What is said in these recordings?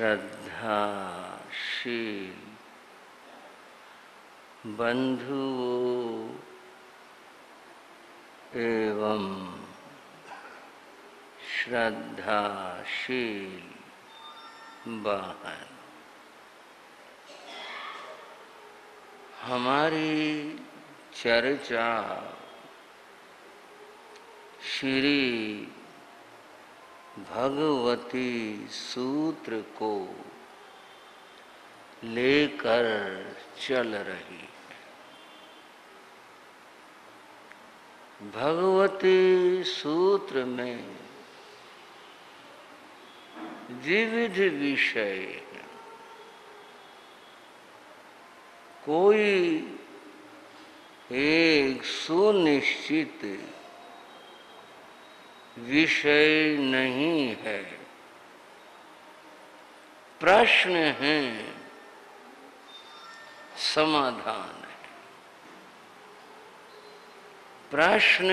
श्रद्धाशील बंधुओं एवं श्रद्धाशील बहन, हमारी चर्चा श्री भगवती सूत्र को लेकर चल रही है। भगवती सूत्र में विविध विषय हैं। कोई एक सुनिश्चित विषय नहीं है, प्रश्न है, समाधान है। प्रश्न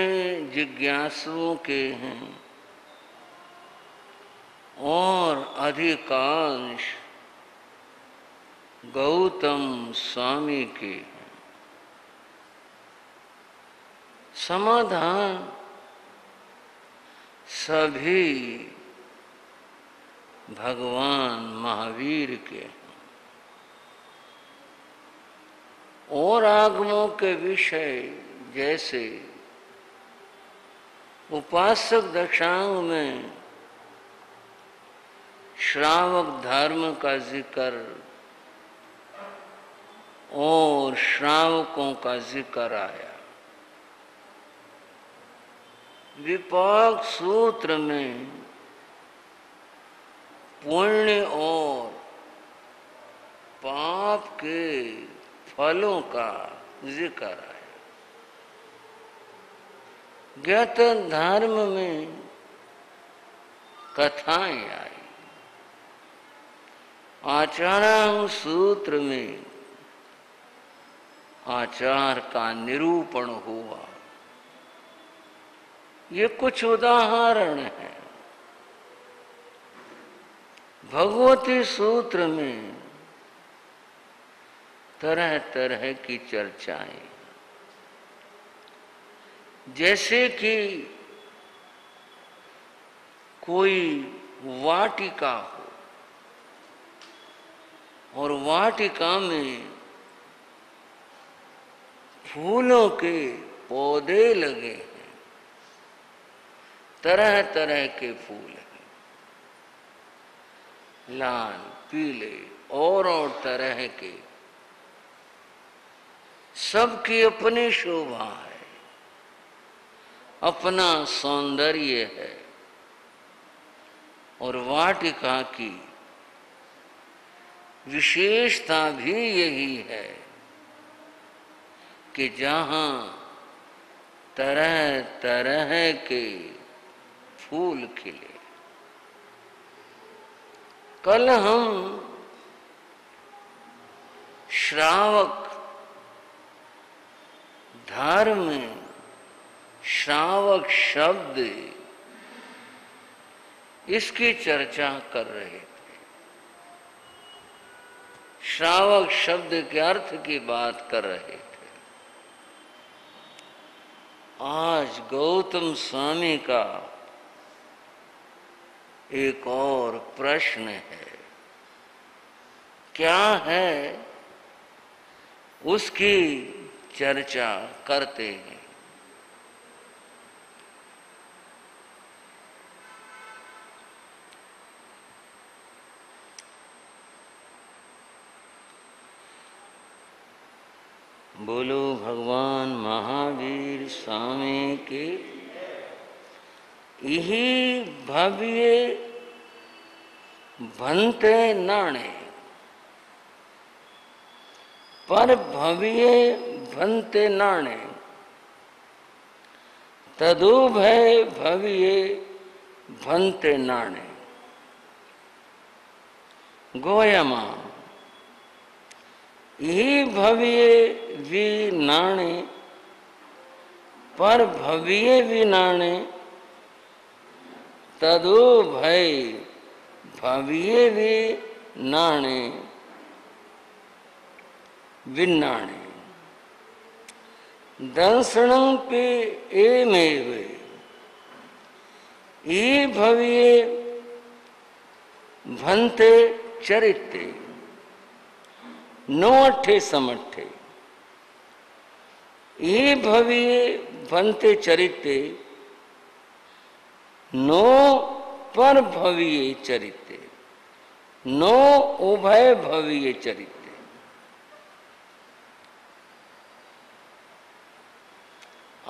जिज्ञासुओं के हैं और अधिकांश गौतम स्वामी के हैं। समाधान सभी भगवान महावीर के हैं। और आगमों के विषय जैसे उपासक दशांग में श्रावक धर्म का जिक्र और श्रावकों का जिक्र आया। विपाक सूत्र में पुण्य और पाप के फलों का जिक्र आया। ज्ञात धर्म में कथाएं आई। आचारांग सूत्र में आचार का निरूपण हुआ। ये कुछ उदाहरण हैं। भगवती सूत्र में तरह तरह की चर्चाएं, जैसे कि कोई वाटिका हो और वाटिका में फूलों के पौधे लगे हैं। तरह तरह के फूल हैं, लाल, पीले और तरह के। सबकी अपनी शोभा है, अपना सौंदर्य है। और वाटिका की विशेषता भी यही है कि जहां तरह तरह के फूल खिले। कल हम श्रावक धर्म में श्रावक शब्द इसकी चर्चा कर रहे थे। श्रावक शब्द के अर्थ की बात कर रहे थे। आज गौतम स्वामी का एक और प्रश्न है। क्या है उसकी चर्चा करते हैं। बोलो भगवान महावीर स्वामी के। यही भव्य भन्ते नाणे पर भव्य भन्ते नाणे तदु भय भव्य भन्ते नाणे। गोयमा यही भव्य भी नाणे पर भव्य भी नाणे तदु भय भव्य भी नाणे विन्नाणे दंसणं पे एमेव ई भविये भन्ते चरिते नो अट्ठे समट्ठे ई भविये भन्ते चरिते नो पर भविये चरिते नो उभय भविये चरिते।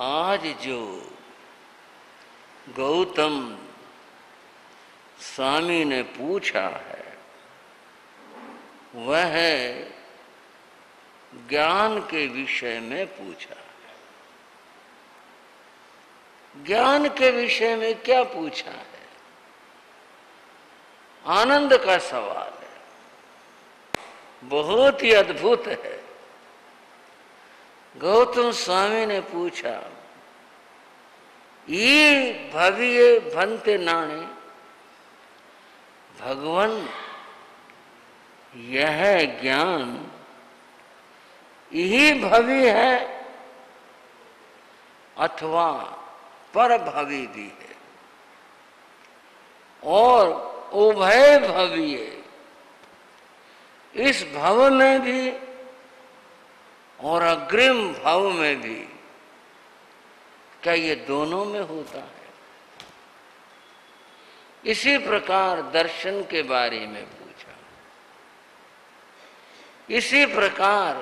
आज जो गौतम स्वामी ने पूछा है वह ज्ञान के विषय में पूछा है। ज्ञान के विषय में क्या पूछा है? आनंद का सवाल है, बहुत ही अद्भुत है। गौतम स्वामी ने पूछा ई भविये भन्ते नाणे, भगवान यह ज्ञान यही भवि है अथवा पर भवि भी है और उभय भवि है, इस भव में भी और अग्रिम भाव में भी। क्या ये दोनों में होता है? इसी प्रकार दर्शन के बारे में पूछा, इसी प्रकार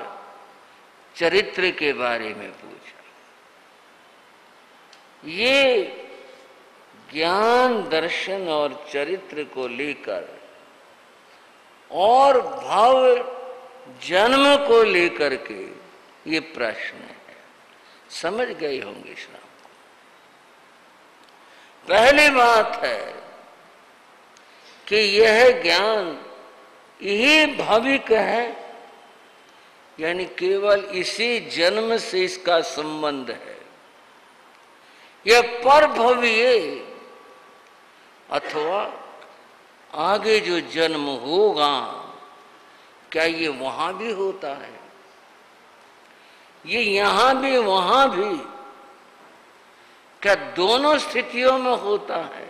चरित्र के बारे में पूछा। ये ज्ञान दर्शन और चरित्र को लेकर और भाव जन्म को लेकर के ये प्रश्न है। समझ गए होंगे श्राम को। पहली बात है कि यह ज्ञान यही भाविक है, यानी केवल इसी जन्म से इसका संबंध है। यह पर भविये अथवा आगे जो जन्म होगा क्या ये वहां भी होता है? ये यहां भी वहां भी, क्या दोनों स्थितियों में होता है?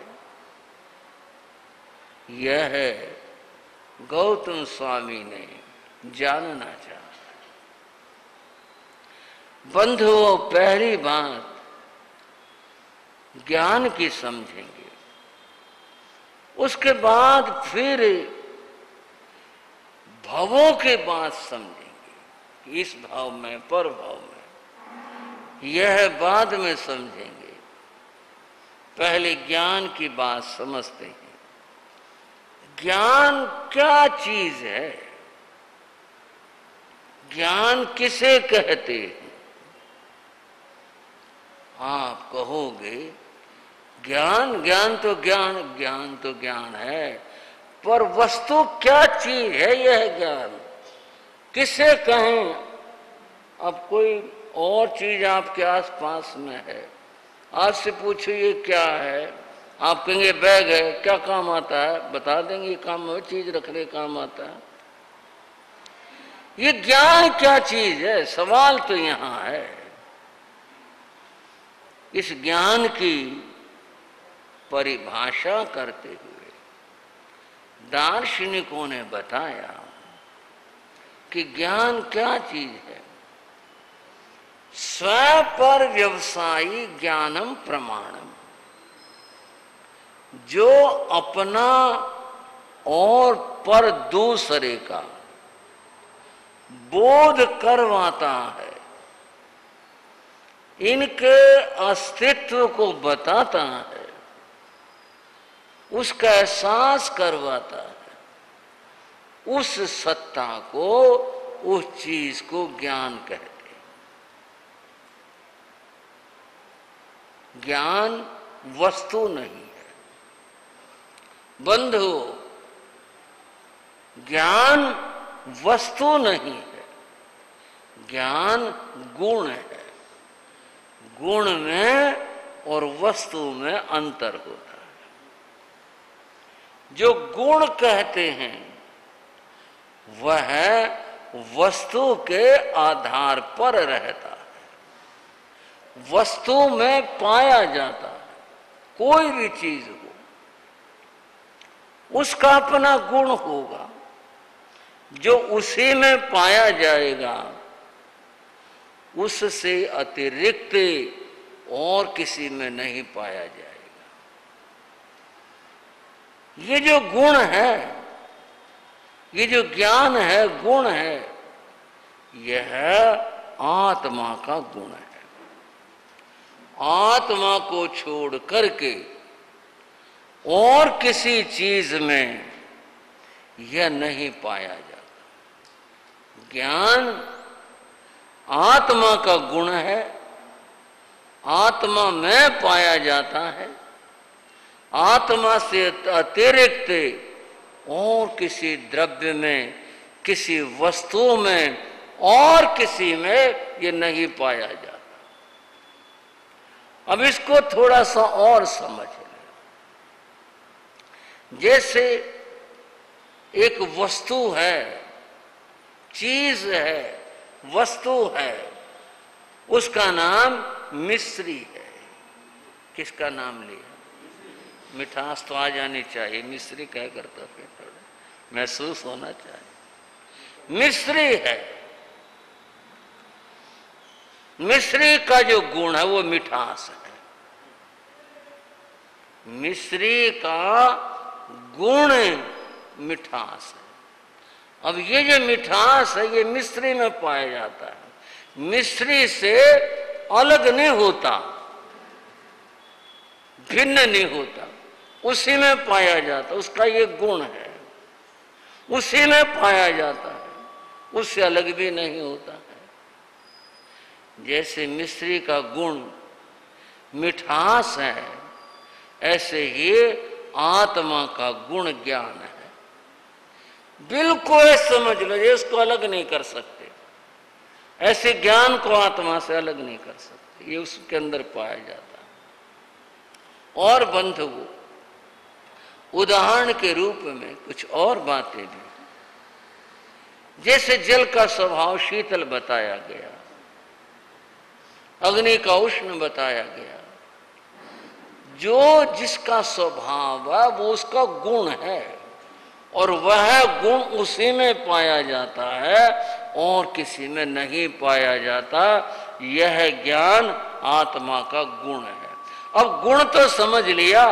यह है गौतम स्वामी ने जानना चाहा। बंधुओं, पहली बात ज्ञान की समझेंगे, उसके बाद फिर भावों के बात समझेंगे कि इस भाव में पर भाव में, यह बाद में समझेंगे। पहले ज्ञान की बात समझते हैं। ज्ञान क्या चीज है? ज्ञान किसे कहते हैं? आप कहोगे ज्ञान ज्ञान तो ज्ञान है, पर वस्तु क्या चीज है? यह ज्ञान किसे कहें? अब कोई और चीज आपके आसपास में है, आपसे पूछो ये क्या है, आप कहेंगे बैग है। क्या काम आता है? बता देंगे काम में चीज रखने काम आता है। ये ज्ञान क्या चीज है? सवाल तो यहां है। इस ज्ञान की परिभाषा करते हुए दार्शनिकों ने बताया कि ज्ञान क्या चीज है। स्वयं पर व्यवसायी ज्ञानम प्रमाणम, जो अपना और पर दूसरे का बोध करवाता है, इनके अस्तित्व को बताता है, उसका एहसास करवाता है, उस सत्ता को, उस चीज को ज्ञान कहते हैं। ज्ञान वस्तु नहीं है बंधुओं, ज्ञान वस्तु नहीं है, ज्ञान गुण है। गुण में और वस्तु में अंतर होता है। जो गुण कहते हैं वह वस्तु के आधार पर रहता है, वस्तु में पाया जाता है। कोई भी चीज हो, उसका अपना गुण होगा जो उसी में पाया जाएगा, उससे अतिरिक्त और किसी में नहीं पाया जाएगा। ये जो गुण है, ये जो ज्ञान है, गुण है, यह आत्मा का गुण है। आत्मा को छोड़ करके और किसी चीज में यह नहीं पाया जाता। ज्ञान आत्मा का गुण है, आत्मा में पाया जाता है। आत्मा से अतिरिक्त और किसी द्रव्य में, किसी वस्तु में और किसी में ये नहीं पाया जाता। अब इसको थोड़ा सा और समझ लें। जैसे एक वस्तु है, चीज है, वस्तु है, उसका नाम मिश्री है। किसका नाम लिया? मिठास तो आ जानी चाहिए, मिश्री कह करता फिर थोड़ा महसूस होना चाहिए। मिश्री है, मिश्री का जो गुण है वो मिठास है। मिश्री का गुण मिठास है। अब ये जो मिठास है ये मिश्री में पाया जाता है, मिश्री से अलग नहीं होता, भिन्न नहीं होता, उसी में पाया जाता, उसका ये गुण है, उसी में पाया जाता है, उससे अलग भी नहीं होता है। जैसे मिश्री का गुण मिठास है, ऐसे ही आत्मा का गुण ज्ञान है। बिल्कुल समझ लो, ये उसको अलग नहीं कर सकते। ऐसे ज्ञान को आत्मा से अलग नहीं कर सकते, ये उसके अंदर पाया जाता है। और बंधुओं, उदाहरण के रूप में कुछ और बातें भी, जैसे जल का स्वभाव शीतल बताया गया, अग्नि का उष्ण बताया गया। जो जिसका स्वभाव है वो उसका गुण है, और वह गुण उसी में पाया जाता है और किसी में नहीं पाया जाता। यह ज्ञान आत्मा का गुण है। अब गुण तो समझ लिया,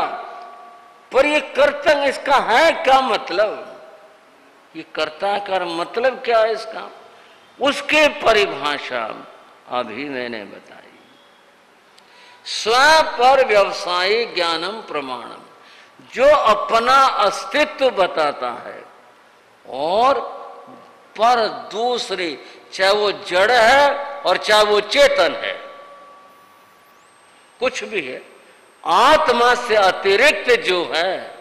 पर ये कर्तव्य इसका है क्या मतलब? ये कर्ता का मतलब क्या है इसका? उसके परिभाषा अभी मैंने बताई। स्व पर व्यवसायी ज्ञानम प्रमाणम, जो अपना अस्तित्व बताता है और पर दूसरे, चाहे वो जड़ है और चाहे वो चेतन है, कुछ भी है, आत्मा से अतिरिक्त जो है,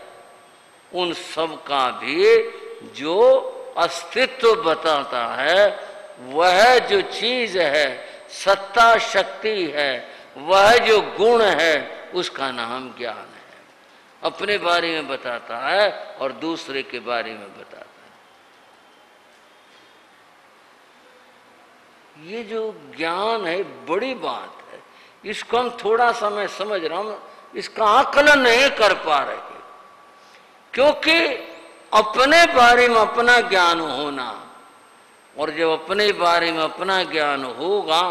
उन सब का भी जो अस्तित्व बताता है, वह जो चीज है, सत्ता शक्ति है, वह जो गुण है, उसका नाम ज्ञान है। अपने बारे में बताता है और दूसरे के बारे में बताता है। ये जो ज्ञान है बड़ी बात है, इसको हम थोड़ा सा, मैं समझ रहा हूं, इसका आकलन नहीं कर पा रहे, क्योंकि अपने बारे में अपना ज्ञान होना, और जब अपने बारे में अपना ज्ञान होगा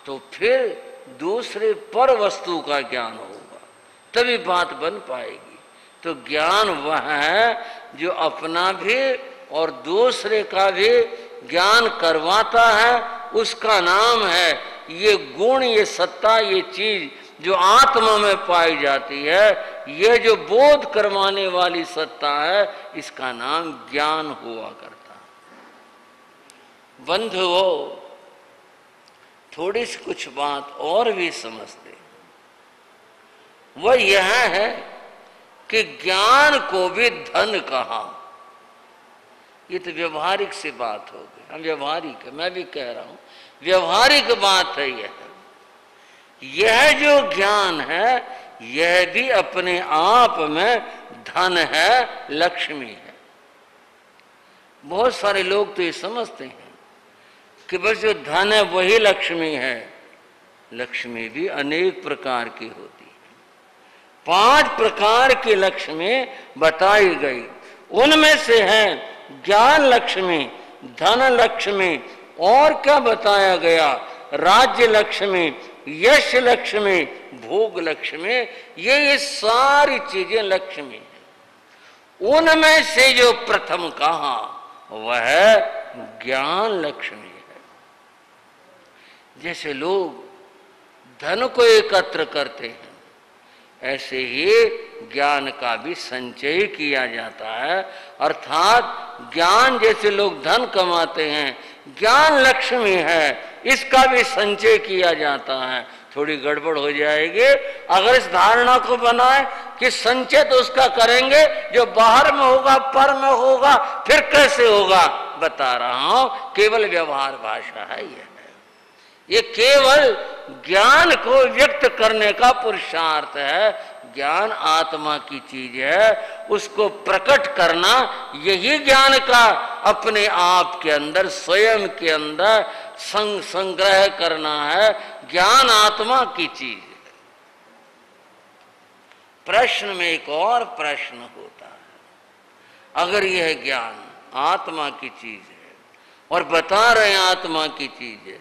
तो फिर दूसरे पर वस्तु का ज्ञान होगा, तभी बात बन पाएगी। तो ज्ञान वह है जो अपना भी और दूसरे का भी ज्ञान करवाता है, उसका नाम है ये गुण, ये सत्ता, ये चीज जो आत्मा में पाई जाती है, ये जो बोध करवाने वाली सत्ता है, इसका नाम ज्ञान हुआ करता है। बंधुओं, थोड़ी सी कुछ बात और भी समझते, वह यह है कि ज्ञान को भी धन कहा। ये तो व्यवहारिक सी बात हो गई, हम व्यवहारिक है, मैं भी कह रहा हूं व्यवहारिक बात है। यह जो ज्ञान है, यह भी अपने आप में धन है, लक्ष्मी है। बहुत सारे लोग तो ये समझते हैं कि बस जो धन है वही लक्ष्मी है। लक्ष्मी भी अनेक प्रकार की होती है। 5 प्रकार की लक्ष्मी बताई गई। उनमें से है ज्ञान लक्ष्मी, धन लक्ष्मी, और क्या बताया गया, राज्य लक्ष्मी, यश लक्ष्मी, भोग लक्ष्मी। ये सारी चीजें लक्ष्मी है। उनमें से जो प्रथम कहा वह ज्ञान लक्ष्मी है। जैसे लोग धन को एकत्र करते हैं, ऐसे ही ज्ञान का भी संचय किया जाता है। अर्थात ज्ञान, जैसे लोग धन कमाते हैं, ज्ञान लक्ष्मी है, इसका भी संचय किया जाता है। थोड़ी गड़बड़ हो जाएगी अगर इस धारणा को बनाए कि संचय तो उसका करेंगे जो बाहर में होगा, पर में होगा, फिर कैसे होगा। बता रहा हूं, केवल व्यवहार भाषा है ये केवल ज्ञान को व्यक्त करने का पुरुषार्थ है। ज्ञान आत्मा की चीज है, उसको प्रकट करना यही ज्ञान का अपने आप के अंदर, स्वयं के अंदर संग्रह करना है। ज्ञान आत्मा की चीज है। प्रश्न में एक और प्रश्न होता है, अगर यह ज्ञान आत्मा की चीज है और बता रहे हैं आत्मा की चीज है,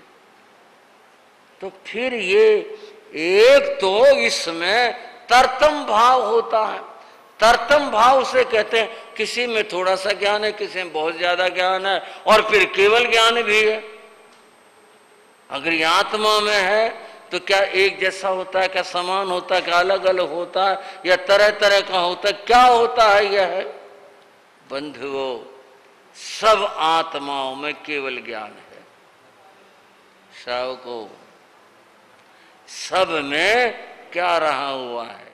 तो फिर ये एक तो इसमें तरतम भाव होता है। तरतम भाव से कहते हैं किसी में थोड़ा सा ज्ञान है, किसी में बहुत ज्यादा ज्ञान है, और फिर केवल ज्ञान भी है। अगर ये आत्मा में है तो क्या एक जैसा होता है, क्या समान होता है, क्या अलग अलग होता है, या तरह तरह का होता है, क्या होता है यह? बंधुओं, सब आत्माओं में केवल ज्ञान है। सब को, सब में क्या रहा हुआ है?